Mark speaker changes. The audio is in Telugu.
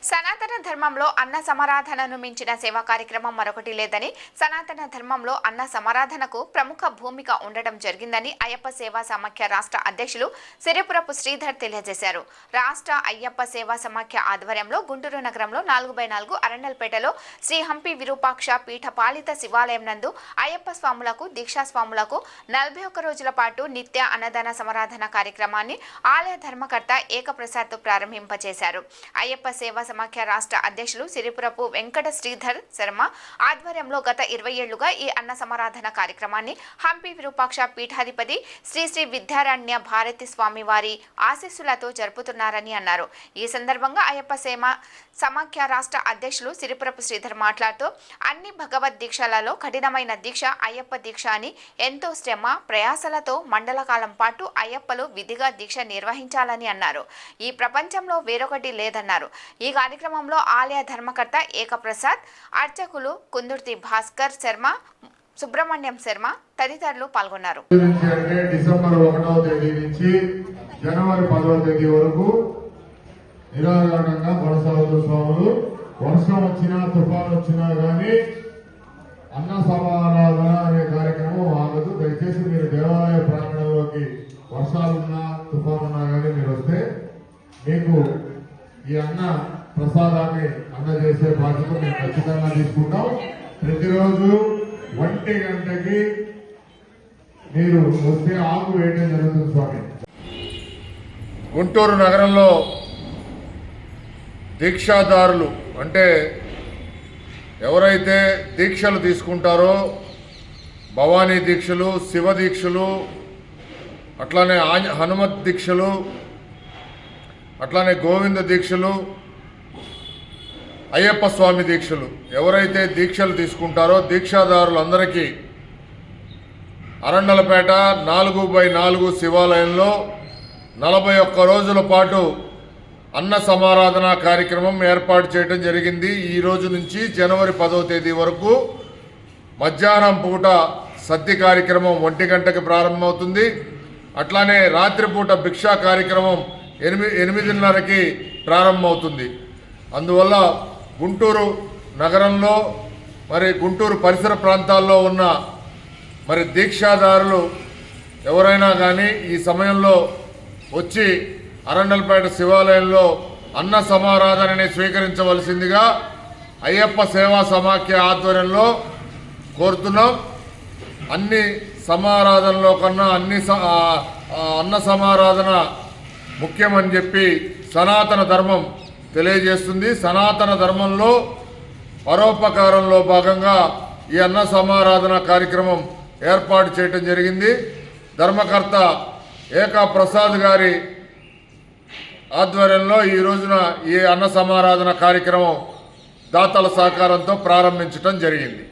Speaker 1: సనాతన ధర్మంలో అన్న సమారాధనను మించిన సేవా కార్యక్రమం మరొకటి లేదని, సనాతన ధర్మంలో అన్న సమారాధనకు ప్రముఖ భూమిక ఉండడం జరిగిందని అయ్యప్ప సేవా సమాఖ్య రాష్ట్ర అధ్యక్షులు సిరిపురపు శ్రీధర్ తెలియజేశారు. రాష్ట్ర అయ్యప్ప సేవా సమాఖ్య ఆధ్వర్యంలో గుంటూరు నగరంలో 4/4 అరణ్యల్పేటలో శ్రీ హంపి విరూపాక్ష పీఠ పాలిత శివాలయం నందు అయ్యప్ప స్వాములకు, దీక్షా స్వాములకు 41 రోజుల పాటు నిత్య అన్నదాన సమారాధన కార్యక్రమాన్ని ఆలయ ధర్మకర్త ఏకప్రసాద్ ప్రారంభింపచేశారు. అయ్యప్ప సేవా సమాఖ్య రాష్ట్ర అధ్యక్షులు సిరిపురపు వెంకట శ్రీధర్ శర్మ ఆధ్వర్యంలో గత 20 ఏళ్లుగా ఈ అన్న సమారాధన కార్యక్రమాన్ని హంపి విరూపాక్ష పీఠాధిపతి శ్రీ శ్రీ విద్యారణ్య భారతి స్వామి వారి ఆశీస్సులతో జరుపుతున్నారని అన్నారు. ఈ సందర్భంగా అయ్యప్ప సేవా సమాఖ్య రాష్ట్ర అధ్యక్షులు సిరిపురపు శ్రీధర్ మాట్లాడుతూ అన్ని భగవద్ దీక్షలలో కఠినమైన దీక్ష అయ్యప్ప దీక్ష అని, ఎంతో శ్రమ ప్రయాసలతో మండల కాలం పాటు అయ్యప్పలు విధిగా దీక్ష నిర్వహించాలని అన్నారు. ఈ ప్రపంచంలో వేరొకటి లేదన్నారు. ఈ కార్యక్రమంలో ఆలయ ధర్మకర్త ఏకప్రసాద్, అర్చకులు కుందుర్తి భాస్కర్ శర్మ, సుబ్రహ్మణ్యం శర్మ తదితరులు పాల్గొన్నారు.
Speaker 2: డిసెంబర్ 1వ తేదీ నుంచి జనవరి 10వ తేదీ వరకు నిరాఘాటంగా కొనసాగుతున్న స్వాములు వర్షం వచ్చినా తుఫాను వచ్చినా కానీ అన్న సమారాధన అనే కార్యక్రమం ఆగదు. దయచేసి మీరు దేవాలయ ప్రాంగణంలోకి వర్షాలున్నా తుఫానున్నా కానీ మీరు వస్తే మీకు ఈ అన్న ప్రసాదాన్ని అందజేసే బాధ్యత మేము ఖచ్చితంగా తీసుకుంటాం. ప్రతిరోజు 1 గంటకి మీరు వస్తే ఆకు వేయడం జరుగుతుంది. స్వామి
Speaker 3: గుంటూరు నగరంలో దీక్షాదారులు అంటే ఎవరైతే దీక్షలు తీసుకుంటారో భవానీ దీక్షలు, శివ దీక్షలు, అట్లానే హనుమత్ దీక్షలు, అట్లానే గోవింద దీక్షలు, అయ్యప్ప స్వామి దీక్షలు ఎవరైతే దీక్షలు తీసుకుంటారో దీక్షాదారులందరికీ అరణ్యలపేట 4/4 శివాలయంలో 41 రోజుల పాటు అన్న సమారాధన కార్యక్రమం ఏర్పాటు చేయడం జరిగింది. ఈ రోజు నుంచి జనవరి 10వ తేదీ వరకు మధ్యాహ్నం పూట సద్ది కార్యక్రమం 1 గంటకి ప్రారంభమవుతుంది. అట్లానే రాత్రిపూట భిక్షా కార్యక్రమం 8:30కి ప్రారంభమవుతుంది. అందువల్ల గుంటూరు నగరంలో మరి గుంటూరు పరిసర ప్రాంతాల్లో ఉన్న మరి దీక్షాదారులు ఎవరైనా కానీ ఈ సమయంలో వచ్చి అరణ్యలపేట శివాలయంలో అన్న సమారాధనని స్వీకరించవలసిందిగా అయ్యప్ప సేవా సమాఖ్య ఆధ్వర్యంలో కోరుతున్నాం. అన్ని సమారాధనలో కన్నా అన్న సమారాధన ముఖ్యమని చెప్పి సనాతన ధర్మం తెలియజేస్తుంది. సనాతన ధర్మంలో పరోపకారంలో భాగంగా ఈ అన్న సమారాధన కార్యక్రమం ఏర్పాటు చేయడం జరిగింది. ధర్మకర్త ఏకప్రసాద్ గారి ఆధ్వర్యంలో ఈ రోజున ఈ అన్న సమారాధన కార్యక్రమం దాతల సహకారంతో ప్రారంభించడం జరిగింది.